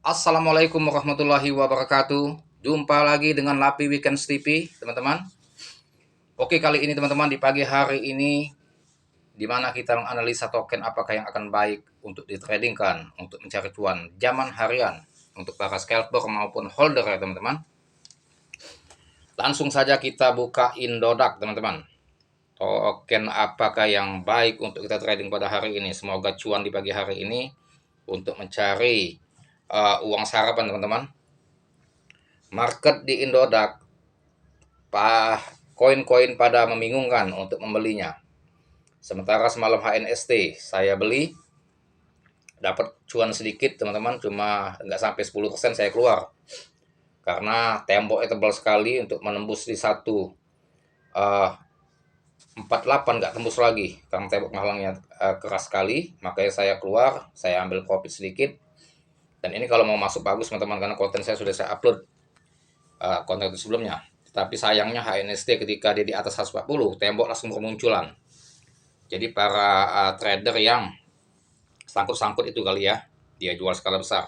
Assalamualaikum warahmatullahi wabarakatuh. Jumpa lagi dengan Lapi Weekends TV, teman-teman. Oke, kali ini teman-teman di pagi hari ini di mana kita menganalisa token apakah yang akan baik untuk ditradingkan untuk mencari cuan zaman harian untuk para scalper maupun holder ya teman-teman. Langsung saja kita buka Indodax teman-teman. Token apakah yang baik untuk kita trading pada hari ini? Semoga cuan di pagi hari ini untuk mencari uang sarapan teman-teman. Market di Indodax koin-koin pada membingungkan untuk membelinya. Sementara semalam HNST saya beli, dapat cuan sedikit teman-teman, cuma nggak sampai 10% saya keluar. Karena temboknya tebal sekali untuk menembus di 148 nggak tembus lagi. Karena tembok penghalangnya keras sekali, makanya saya keluar, saya ambil profit sedikit. Dan ini kalau mau masuk bagus teman-teman, karena konten saya sudah saya upload konten itu sebelumnya. Tapi sayangnya HNST ketika dia di atas 140, tembok langsung bermunculan. Jadi para trader yang sangkut-sangkut itu kali ya, dia jual skala besar.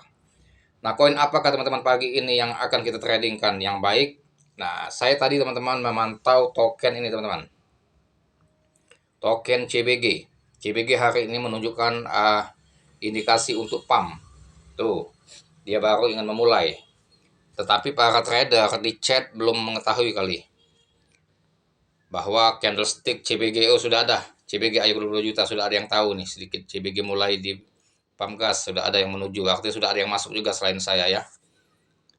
Nah, koin apakah teman-teman pagi ini yang akan kita tradingkan yang baik? Nah, saya tadi teman-teman memantau token ini teman-teman. Token CBG. CBG hari ini menunjukkan indikasi untuk pump. Tuh, dia baru ingin memulai. Tetapi para trader di chat belum mengetahui kali bahwa candlestick CBGO sudah ada. CBG ayo 20 juta sudah ada yang tahu nih sedikit. CBG mulai di pump gas sudah ada yang menuju. Artinya sudah ada yang masuk juga selain saya ya.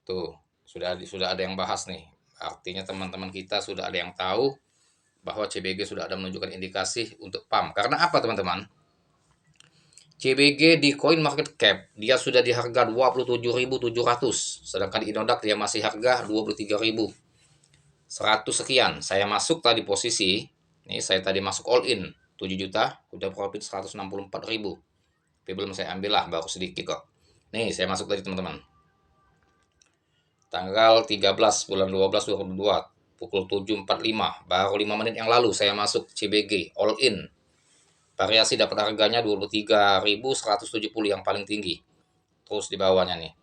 Tuh, sudah ada yang bahas nih. Artinya teman-teman kita sudah ada yang tahu bahwa CBG sudah ada menunjukkan indikasi untuk pump. Karena apa teman-teman? CBG di coin market cap dia sudah di harga 27.700, sedangkan di Indodax dia masih harga 23.100 sekian. Saya masuk tadi posisi, ini saya tadi masuk all in 7 juta, udah profit 164.000. Tapi belum saya ambil lah, baru sedikit kok. Nih, saya masuk tadi teman-teman. Tanggal 13 bulan 12 2022 pukul 7.45, baru 5 menit yang lalu saya masuk CBG all in. Variasi dapat harganya 23.170 yang paling tinggi. Terus di bawahnya nih.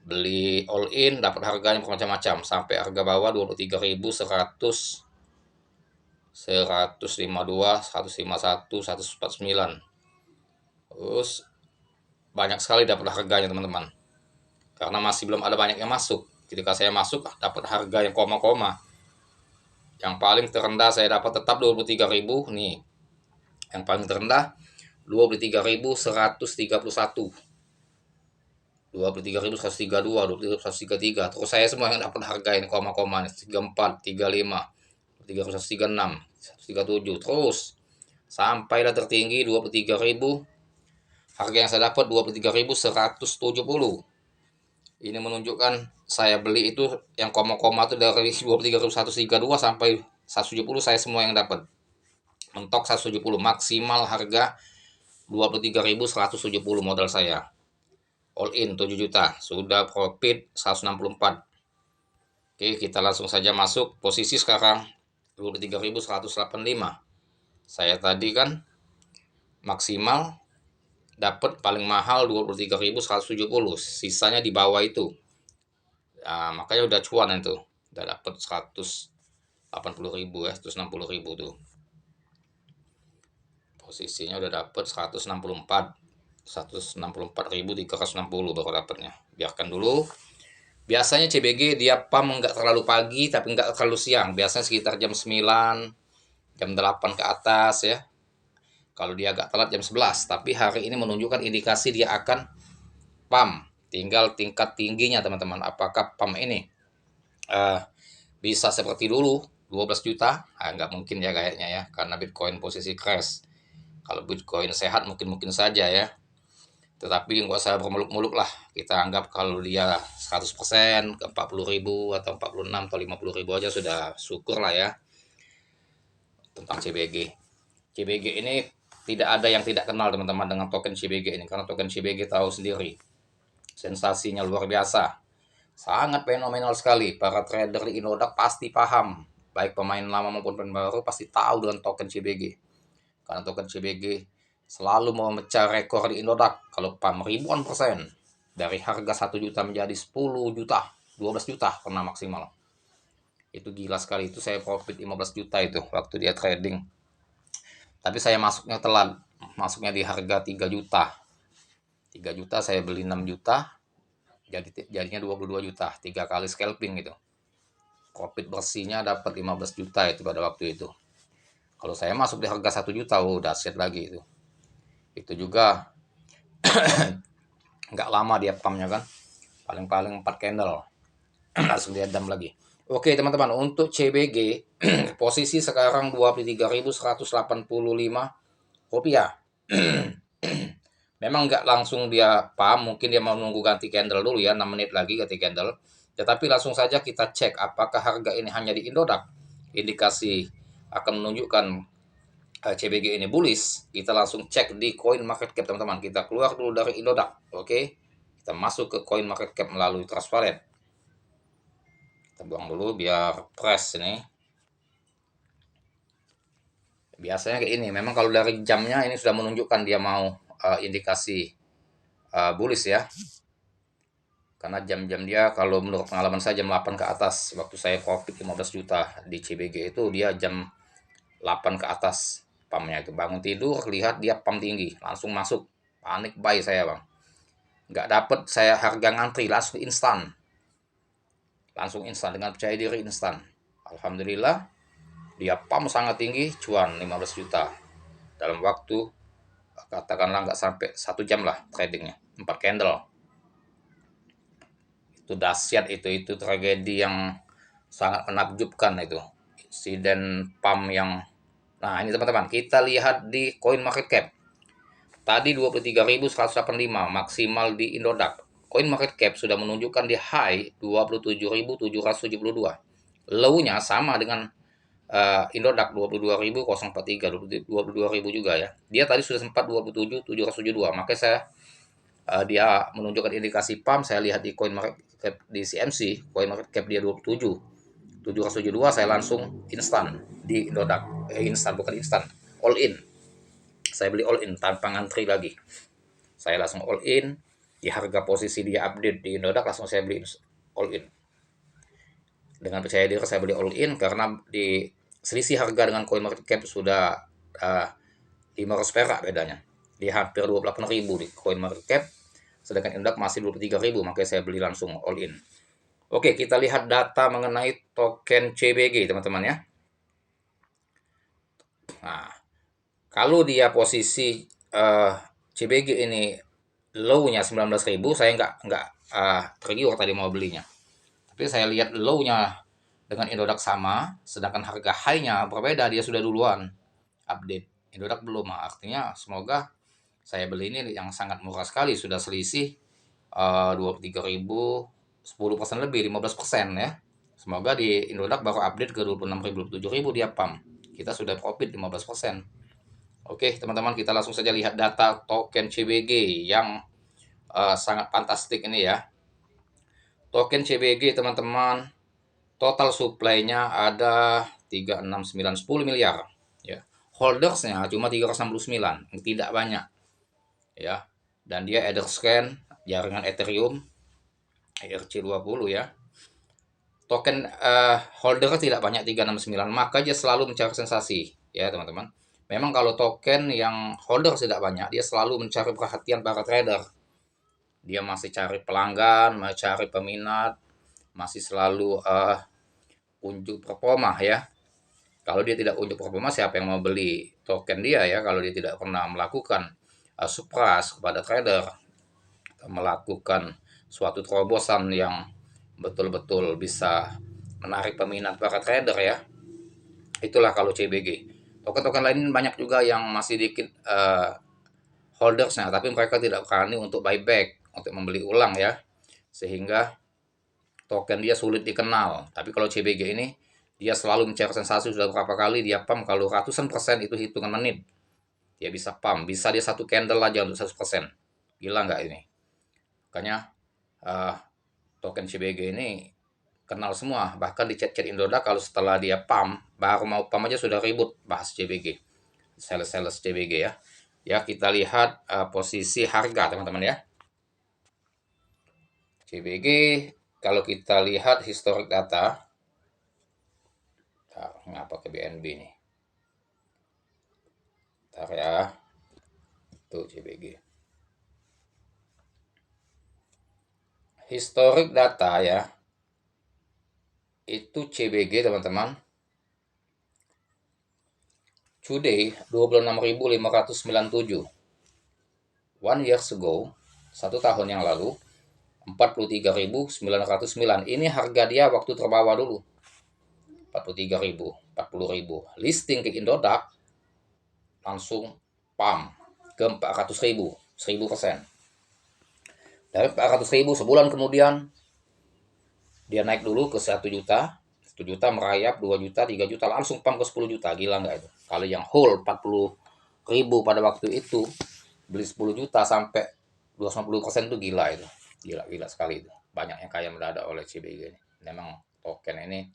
Beli all in dapat harganya macam-macam sampai harga bawah 23.100, 152, 151, 149. Terus banyak sekali dapat harganya teman-teman. Karena masih belum ada banyak yang masuk. Ketika saya masuk dapat harga yang koma-koma. Yang paling terendah saya dapat tetap 23.000 nih. Yang paling terendah 23.131. 23.132, 23.133. Terus saya semua yang dapat harga ini koma-koma nih, 34, 35, 3136, 137. Terus sampailah tertinggi 23.000. Harga yang saya dapat 23.170. Ini menunjukkan saya beli itu yang koma-koma itu dari 23.132 sampai 170 saya semua yang dapat. Mentok 170 maksimal harga 23.170 modal saya. All in 7 juta, sudah profit 164. Oke, kita langsung saja masuk posisi sekarang 23.185. Saya tadi kan maksimal dapat paling mahal 23.170, sisanya di bawah itu. Nah, makanya udah cuan itu. Udah dapat 180.000 ya, 160.000 tuh. Posisinya udah dapat 164. 164.360 baru dapatnya. Biarkan dulu. Biasanya CBG dia pump nggak terlalu pagi tapi nggak terlalu siang. Biasanya sekitar jam 9, jam 8 ke atas ya. Kalau dia agak telat jam 11. Tapi hari ini menunjukkan indikasi dia akan pump. Tinggal tingkat tingginya teman-teman. Apakah pump ini bisa seperti dulu 12 juta? Nggak mungkin ya kayaknya ya. Karena Bitcoin posisi crash. Kalau Bitcoin sehat mungkin saja ya. Tetapi nggak usah bermuluk-muluk lah. Kita anggap kalau dia 100% ke 40.000 atau 46 atau 50.000 aja sudah syukur lah ya. Tentang CBG. CBG ini tidak ada yang tidak kenal teman-teman dengan token CBG ini. Karena token CBG tahu sendiri. Sensasinya luar biasa. Sangat fenomenal sekali. Para trader di Indodax pasti paham. Baik pemain lama maupun pemain baru pasti tahu dengan token CBG. Karena token CBG selalu mau memecah rekor di Indodax kalau pam ribuan persen. dari harga 1 juta menjadi 10 juta, 12 juta pernah maksimal. Itu gila sekali, itu saya profit 15 juta itu waktu dia trading. Tapi saya masuknya telat, masuknya di harga 3 juta. 3 juta saya beli 6 juta, jadinya 22 juta, 3 kali scalping gitu. Profit bersihnya dapat 15 juta itu pada waktu itu. Kalau saya masuk di harga 1 juta, oh dahsyat lagi itu. Itu juga nggak lama dia pumpnya kan, paling-paling 4 candle langsung diadam lagi. Oke teman-teman, untuk CBG posisi sekarang 23.185 rupiah. Memang nggak langsung dia pump, mungkin dia mau nunggu ganti candle dulu ya, 6 menit lagi ganti candle. Tetapi langsung saja kita cek apakah harga ini hanya di Indodax, indikasi akan menunjukkan CBG ini bullish. Kita langsung cek di Coin Market Cap teman-teman. Kita keluar dulu dari Indodax, oke? Kita masuk ke Coin Market Cap melalui transparent. Kita buang dulu biar fresh ini. Biasanya kayak ini, memang kalau dari jamnya ini sudah menunjukkan dia mau indikasi bullish ya. Karena jam-jam dia kalau menurut pengalaman saya jam 8 ke atas. Waktu saya profit 15 juta di CBG itu dia jam 8 ke atas pumpnya itu. Bangun tidur lihat dia pump tinggi, langsung masuk. Panik buy saya bang. Nggak dapet saya harga ngantri, langsung instan. Langsung instan dengan percaya diri instan. Alhamdulillah dia pump sangat tinggi, cuan 15 juta. Dalam waktu katakanlah nggak sampai 1 jam lah tradingnya, 4 candle. Itu dahsyat, itu tragedi yang sangat menakjubkan itu, insiden pump yang. Nah ini teman-teman, kita lihat di Coin Market Cap tadi 23.185 maksimal di Indodax. Coin Market Cap sudah menunjukkan di high 27.772, low-nya sama dengan Indodax 22.043, 22.000 juga ya. Dia tadi sudah sempat 27.772, makanya saya dia menunjukkan indikasi pump. Saya lihat di Coin Market Cap di CMC, Coin Market Cap dia 27.772, saya langsung instan di Indodax. Instan bukan instan, all in. Saya beli all in tanpa ngantri lagi. Saya langsung all in di harga posisi dia update di Indodax, langsung saya beli all in. Dengan percaya diri saya beli all in karena di selisih harga dengan Coin Market Cap sudah 500 perak bedanya. Di hampir 28.000 di Coin Market Cap, sedangkan Indodax masih 23.000, makanya saya beli langsung all in. Oke, kita lihat data mengenai token CBG teman-teman ya. Nah, kalau dia posisi CBG ini low-nya 19.000, saya nggak tergiur tadi mau belinya. Tapi saya lihat low-nya dengan Indodax sama, sedangkan harga high-nya berbeda, dia sudah duluan update. Indodax belum, artinya semoga saya beli ini yang sangat murah sekali, sudah selisih 23.000, 10% lebih, 15% ya. Semoga di Indodax baru update ke 26.000, 27.000 dia pump. Kita sudah profit 15%. Oke teman-teman, kita langsung saja lihat data token CBG yang sangat fantastik ini ya. Token CBG teman-teman, total supply-nya ada 3, 6, 9, 10 miliar ya. Holdersnya cuma 369, tidak banyak ya. Dan dia Etherscan, jaringan Ethereum ERC20 ya. Token holder tidak banyak 369, maka dia selalu mencari sensasi ya teman-teman. Memang kalau token yang holder tidak banyak, dia selalu mencari perhatian para trader. Dia masih cari pelanggan, masih cari peminat, masih selalu unjuk performa ya. Kalau dia tidak unjuk performa, siapa yang mau beli token dia ya? Kalau dia tidak pernah melakukan surprise kepada trader, melakukan suatu terobosan yang betul-betul bisa menarik peminat para trader ya. Itulah kalau CBG. Token-token lain banyak juga yang masih dikit holdersnya, tapi mereka tidak berani untuk buyback, untuk membeli ulang ya, sehingga token dia sulit dikenal. Tapi kalau CBG ini dia selalu mencari sensasi, sudah berapa kali dia pump, kalau ratusan persen itu hitungan menit dia bisa pump, bisa dia satu candle aja untuk 100%. Gila nggak ini? Makanya token CBG ini kenal semua, bahkan di chat-chat Indodax kalau setelah dia pump, baru mau pump aja sudah ribut bahas CBG, sales CBG ya. Ya kita lihat posisi harga teman-teman ya. CBG kalau kita lihat historik data, ngapa ke BNB nih? Ntar ya, tuh CBG. Historik data ya, itu CBG teman-teman. Today 26.597. 1 years ago, 1 tahun yang lalu 43.909. Ini harga dia waktu terbawah dulu. 43.000, 40.000. Listing ke Indodax langsung pam ke 400.000, 1000%. Dari 400.000 sebulan kemudian dia naik dulu ke 1 juta, 1 juta merayap, 2 juta, 3 juta, langsung pam ke 10 juta. Gila nggak itu? Kalau yang whole 40.000 pada waktu itu beli 10 juta sampai 250% itu gila itu. Gila sekali itu. Banyak yang kaya mendadak oleh CBG ini. Memang token ini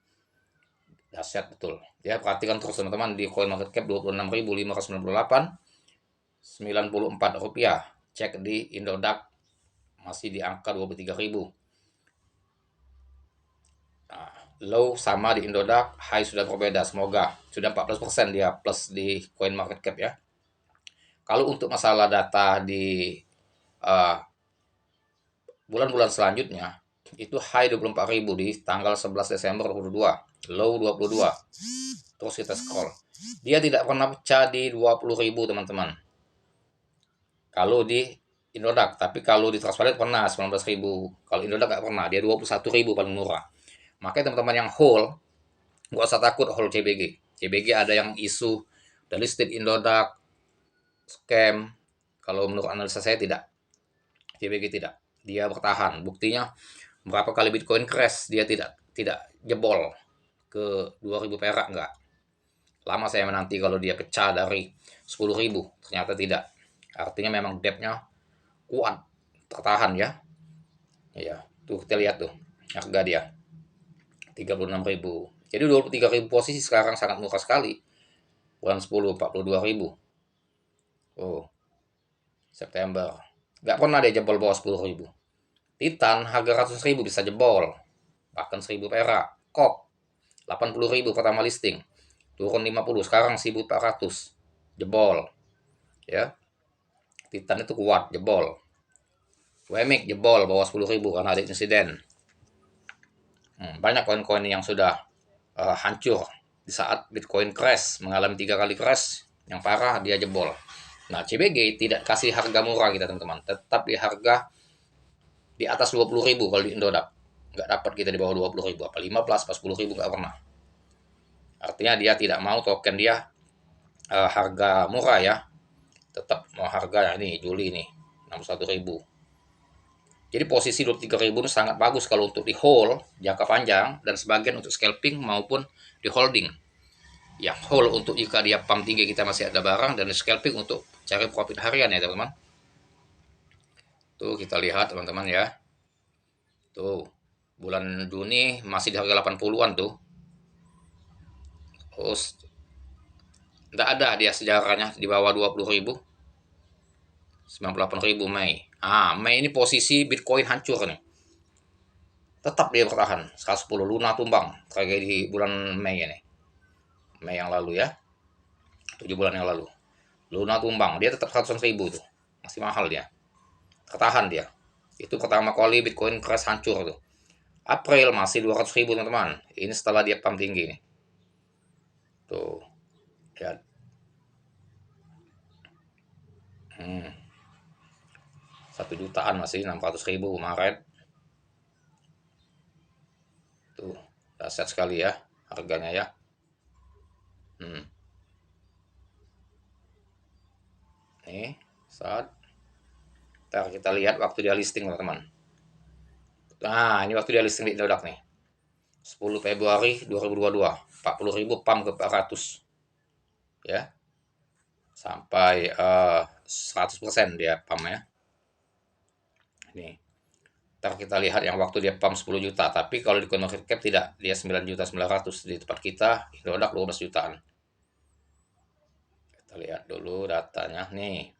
dahsyat betul. Ya, perhatikan terus teman-teman di coin market cap 26.598, 94 rupiah. Cek di Indodax masih di angka 23.000. Nah, low sama di Indodax, high sudah berbeda. Semoga sudah 14% dia plus di coin market cap ya. Kalau untuk masalah data di bulan-bulan selanjutnya, itu high 24.000 di tanggal 11 Desember 22, low 22. Terus kita scroll. Dia tidak pernah pecah di 20.000 teman-teman. Kalau di Indodax, tapi kalau di Trustpilot pernah 19.000. Kalau Indodax nggak pernah, dia 21.000 paling murah. Makanya teman-teman yang hold, nggak usah takut hold CBG. CBG ada yang isu delisted Indodax, scam. Kalau menurut analisa saya tidak. CBG tidak. Dia bertahan. Buktinya berapa kali Bitcoin crash dia tidak jebol ke 2.000 perak, enggak. Lama saya menanti kalau dia pecah dari 10.000, ternyata tidak. Artinya memang depth-nya kuat, tertahan ya. Iya, tuh kita lihat tuh harga dia 36.000. Jadi 23.000 posisi sekarang sangat murah sekali. Bulan 10 42.000. Oh, September. Nggak pernah dia jebol bawah 10.000. Titan harga 100.000 bisa jebol. Bahkan 1.000 perak. Kok 80.000 pertama listing. Turun 50, sekarang 1.400. Jebol. Ya. Titan itu kuat, jebol. WMIC jebol bawah 10.000 karena ada insiden. Banyak koin-koin yang sudah hancur di saat Bitcoin crash, mengalami 3 kali crash yang parah, dia jebol. Nah, CBG tidak kasih harga murah kita teman-teman, tetap di harga di atas 20.000 kalau di Indodax. Nggak dapat kita di bawah 20.000, apa 15, apa 10.000 nggak pernah. Artinya dia tidak mau token dia harga murah ya, tetap mau harga ini Juli nih 61.000. Jadi posisi 23.000 itu sangat bagus kalau untuk di hold jangka panjang dan sebagian untuk scalping maupun di holding. Yang hold untuk jika dia pump tinggi kita masih ada barang, dan scalping untuk cari profit harian ya teman-teman. Tuh kita lihat teman-teman ya. Tuh bulan Juni masih di harga 80-an tuh. Terus tidak ada dia sejarahnya di bawah 20.000. 98.000 Mei. Mei ini posisi Bitcoin hancur nih. Tetap dia bertahan 110. Luna tumbang kayak di bulan Mei ini. Mei yang lalu ya. 7 bulan yang lalu. Luna tumbang, dia tetap 100.000 tuh. Masih mahal dia. Tertahan dia. Itu pertama kali Bitcoin crash hancur tuh. April masih 200.000 teman-teman. Ini setelah dia pump tinggi nih. Tuh. Ya. 1 jutaan masih 600.000 Maret. Tuh, dahsyat sekali ya harganya ya. Nih, saat ntar kita lihat waktu dia listing teman-teman. Nah, ini waktu dia listing di Indodax nih. 10 Februari 2022, 40.000 pam ke 400. Ya. Sampai 100% dia pam ya. Ini. Ntar kita lihat yang waktu dia pam 10 juta, tapi kalau di CoinMarketCap tidak, dia 9.900.000 di tempat kita, Indodax 12 jutaan. Kita lihat dulu datanya nih.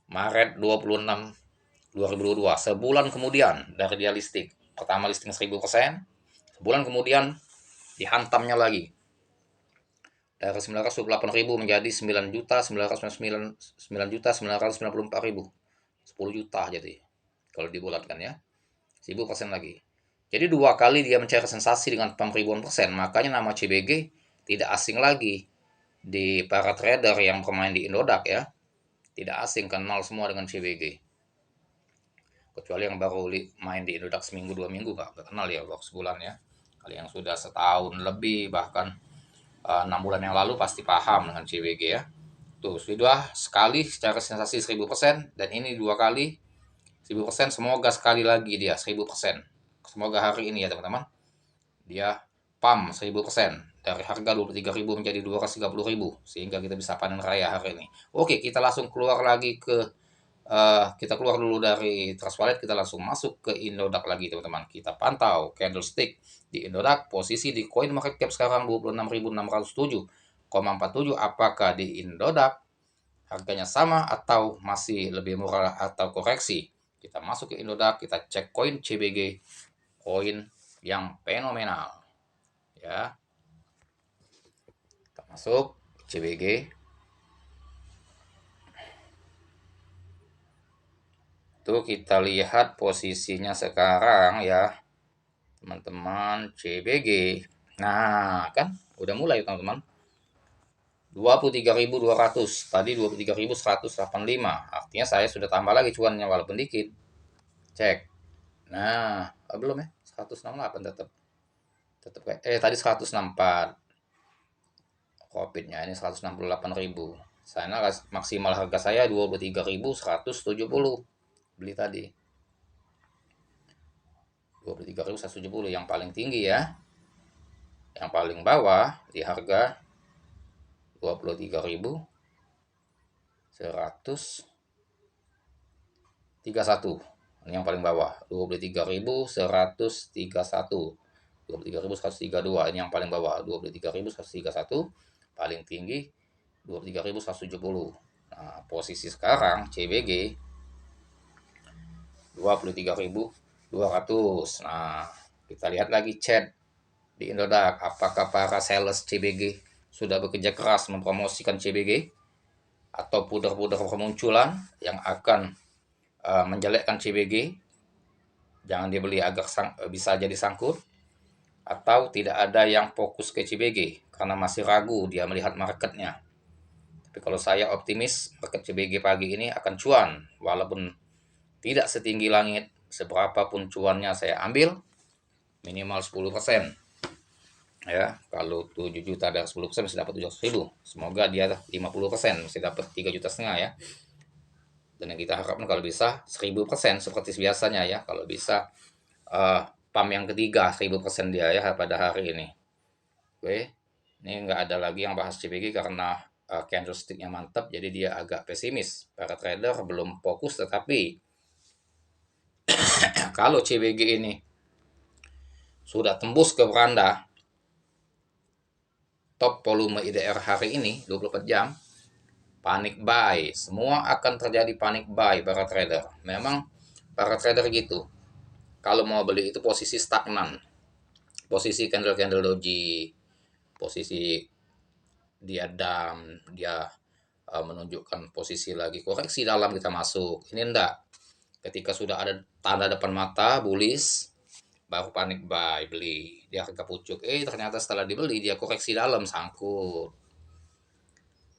Maret 26 2022. Sebulan kemudian dari dia listing. Pertama listing 1000%, sebulan kemudian dihantamnya lagi. Dari 928.000 menjadi 9.994.000. 10 juta jadi. Kalau dibulatkan ya. 1000% lagi. Jadi 2 kali dia mencari sensasi dengan pump ribuan persen. Makanya nama CBG tidak asing lagi di para trader yang bermain di Indodax ya. Tidak asing, kenal semua dengan CBG. Kecuali yang baru main di Indodax seminggu 2 minggu gak kenal ya, baru sebulan ya. Kalau yang sudah setahun lebih bahkan 6 bulan yang lalu pasti paham dengan CBG ya. Tuh sudah sekali secara sensasi 1000%, dan ini 2 kali 1000%. Semoga sekali lagi dia 1000%. Semoga hari ini ya teman-teman dia pump 1000% dari harga 23.000 menjadi 230.000 sehingga kita bisa panen raya hari ini. Oke, kita langsung keluar lagi ke kita keluar dulu dari Trust Wallet, kita langsung masuk ke Indodax lagi teman-teman. Kita pantau candlestick di Indodax, posisi di coin market cap sekarang 26.607,47. Apakah di Indodax harganya sama atau masih lebih murah atau koreksi? Kita masuk ke Indodax, kita cek koin CBG, koin yang fenomenal ya. Kita masuk CBG. Tuh kita lihat posisinya sekarang ya teman-teman, CBG. Nah kan udah mulai teman-teman, 23.200, tadi 23.185. Artinya saya sudah tambah lagi cuannya walaupun dikit. Cek. Nah belum ya, 168 tetap tadi 164. Profitnya ini 168.000. Sana maksimal harga saya 23.170 beli tadi. 23.170 yang paling tinggi ya. Yang paling bawah di harga 23.131. Ini yang paling bawah 23.131. 23.132 ini yang paling bawah, 23.131. Paling tinggi 23.170. Nah, posisi sekarang CBG 23.200. Nah, kita lihat lagi chat di Indodax, apakah para sales CBG sudah bekerja keras mempromosikan CBG atau puder-puder permunculan yang akan menjelekkan CBG, jangan dibeli agar bisa jadi sangkut, atau tidak ada yang fokus ke CBG karena masih ragu dia melihat marketnya. Tapi kalau saya optimis market CBG pagi ini akan cuan, walaupun tidak setinggi langit. Seberapapun cuannya saya ambil minimal 10% ya. Kalau 7 juta dari 10% masih dapat 700.000. Semoga dia 50% masih dapat 3,5 juta ya. Dan yang kita harapkan kalau bisa 1000% seperti biasanya ya. Kalau bisa pump yang ketiga 1000% dia ya pada hari ini. Oke, ini nggak ada lagi yang bahas CBG karena candlesticknya mantap, jadi dia agak pesimis. Para trader belum fokus, tetapi kalau CBG ini sudah tembus ke beranda top volume IDR hari ini 24 jam, panic buy, semua akan terjadi panic buy para trader. Memang para trader gitu, kalau mau beli itu posisi stagnan, posisi candle-candle doji, posisi dia down, dia menunjukkan posisi lagi koreksi dalam, kita masuk. Ini enggak, ketika sudah ada tanda depan mata bullish baru panik buy, beli dia harga pucuk. Ternyata setelah dibeli dia koreksi dalam, sangkut.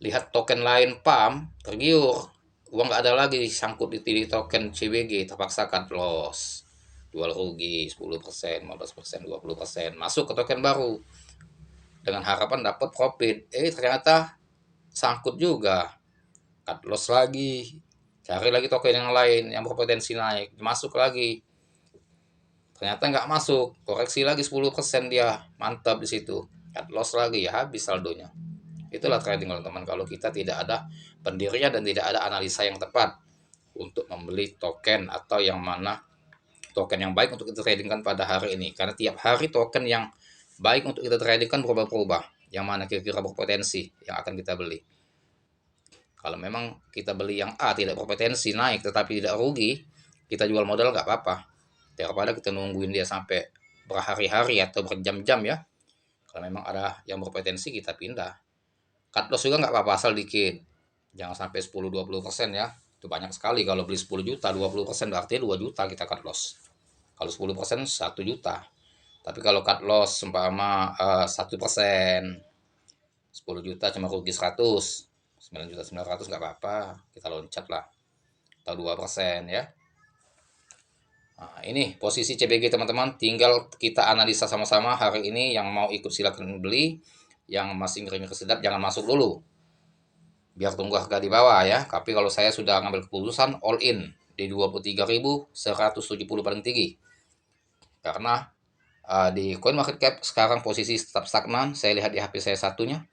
Lihat token lain pump tergiur, uang nggak ada lagi, sangkut di token CBG, terpaksa cut loss, jual rugi 10%, 15%, 20%, masuk ke token baru dengan harapan dapat profit. Ternyata sangkut juga, cut loss lagi, cari lagi token yang lain yang berpotensi naik, masuk lagi, ternyata nggak masuk, koreksi lagi 10%, dia mantap di situ, cut loss lagi, ya habis saldonya. Itulah trading teman-teman, kalau kita tidak ada pendirian dan tidak ada analisa yang tepat untuk membeli token atau yang mana token yang baik untuk kita tradingkan pada hari ini. Karena tiap hari token yang baik untuk kita tradingkan berubah-ubah, yang mana kira-kira berpotensi yang akan kita beli. Kalau memang kita beli yang A tidak berpotensi naik tetapi tidak rugi, kita jual modal nggak apa-apa, daripada kita nungguin dia sampai berhari-hari atau berjam-jam ya. Kalau memang ada yang berpotensi kita pindah. Cut loss juga nggak apa-apa, asal dikit, jangan sampai 10-20% ya. Itu banyak sekali. Kalau beli 10 juta 20% berarti 2 juta kita cut loss. Kalau 10% 1 juta. Tapi kalau cut loss seumpama 1%, 10 juta cuma rugi 100, 9 juta 900 nggak apa-apa, kita loncat lah, atau 2% ya. Nah, ini posisi CBG teman-teman, tinggal kita analisa sama-sama hari ini. Yang mau ikut silakan beli, yang masih ngeri-ngeri sedap jangan masuk dulu, biar tunggu harga di bawah ya. Tapi kalau saya sudah ngambil keputusan all in di 23.170 paling tinggi, karena di coin market cap sekarang posisi tetap stagnan. Saya lihat di HP saya satunya,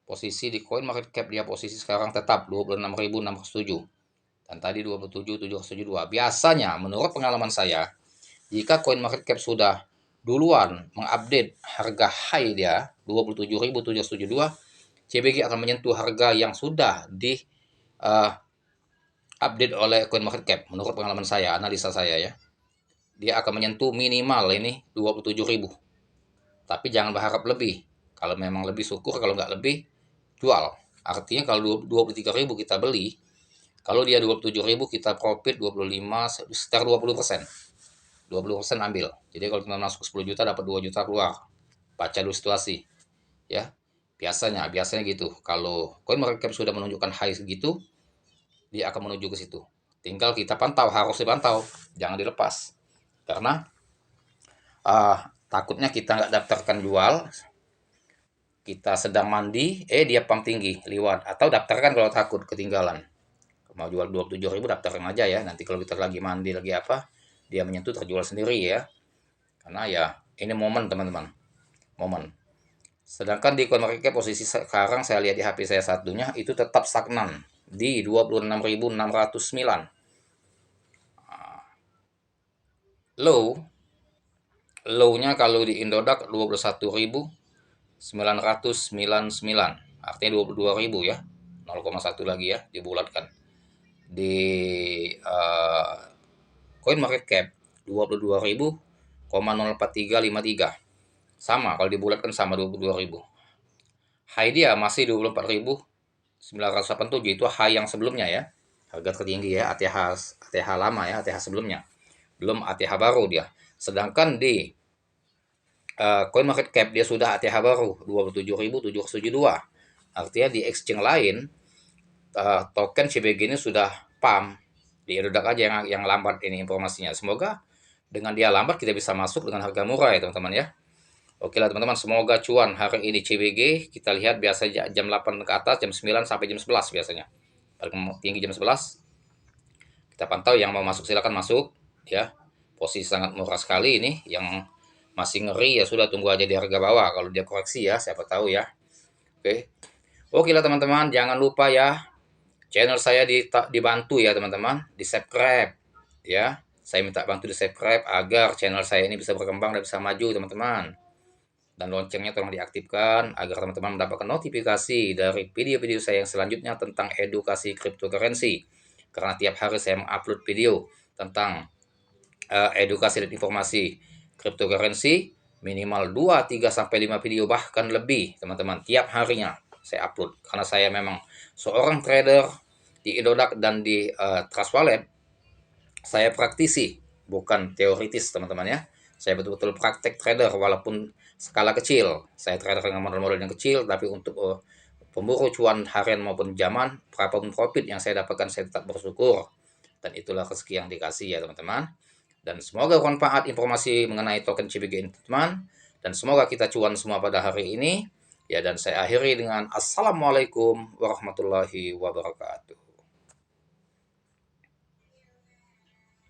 posisi di coin market cap dia posisi sekarang tetap 26.607, dan tadi 27.772. Biasanya menurut pengalaman saya, jika coin market cap sudah duluan mengupdate harga high dia 27.772, CBG akan menyentuh harga yang sudah di update oleh coin market cap. Menurut pengalaman saya, analisa saya ya, dia akan menyentuh minimal ini 27.000. Tapi jangan berharap lebih. Kalau memang lebih syukur, kalau nggak lebih jual. Artinya kalau 23.000 kita beli, kalau dia 27.000 kita profit 25, sekitar 20%. 20% ambil. Jadi kalau kita masuk 10 juta dapat 2 juta keluar. Baca dulu situasi. Ya. Biasanya gitu. Kalau coin market cap sudah menunjukkan high segitu, dia akan menuju ke situ. Tinggal kita pantau, harus dipantau, jangan dilepas. Karena takutnya kita nggak daftarkan jual, kita sedang mandi, dia pump tinggi, liwat. Atau daftarkan kalau takut ketinggalan. Mau jual 27.000 daftarkan aja ya. Nanti kalau kita lagi mandi, lagi apa, dia menyentuh terjual sendiri ya. Karena ya ini momen teman-teman, momen. Sedangkan di coin market cap posisi sekarang saya lihat di HP saya satunya itu tetap stagnan di 26.609. Low-nya kalau di Indodax 21.999, artinya 22.000 ya, 0,1 lagi ya dibulatkan. Di coin market cap 22.000,04353, sama kalau dibulatkan sama 22.000. High dia masih 24.987, itu high yang sebelumnya ya, harga tertinggi ya, ATH lama ya, ATH sebelumnya, belum ATH baru dia. Sedangkan di coin market cap dia sudah ATH baru 27.772. Artinya di exchange lain token CBG ini sudah pump. Di Indodax aja yang lambat ini informasinya. Semoga dengan dia lambat kita bisa masuk dengan harga murah ya teman-teman ya. Oke lah teman-teman, semoga cuan hari ini CBG. Kita lihat biasa jam 8 ke atas, jam 9 sampai jam 11 biasanya. Paling tinggi jam 11. Kita pantau, yang mau masuk silakan masuk ya. Posisi sangat murah sekali ini. Yang masih ngeri ya sudah tunggu aja di harga bawah kalau dia koreksi ya, siapa tahu ya. Oke lah teman-teman, jangan lupa ya, channel saya dibantu ya teman-teman, di subscribe ya. Saya minta bantu di subscribe agar channel saya ini bisa berkembang dan bisa maju teman-teman. Dan loncengnya tolong diaktifkan agar teman-teman mendapatkan notifikasi dari video-video saya yang selanjutnya tentang edukasi cryptocurrency. Karena tiap hari saya mengupload video tentang edukasi dan informasi cryptocurrency, minimal 2, 3, sampai 5 video bahkan lebih teman-teman tiap harinya saya upload. Karena saya memang seorang trader di Indodax dan di Trust Wallet. Saya praktisi, bukan teoritis teman-teman ya. Saya betul-betul praktek trader walaupun skala kecil. Saya trader dengan modal-modal yang kecil, tapi untuk pemburu cuan harian maupun zaman, berapapun profit yang saya dapatkan saya tetap bersyukur. Dan itulah rezeki yang dikasih ya teman-teman. Dan semoga bermanfaat informasi mengenai token CBG ini teman. Dan semoga kita cuan semua pada hari ini. Ya, dan saya akhiri dengan Assalamualaikum warahmatullahi wabarakatuh.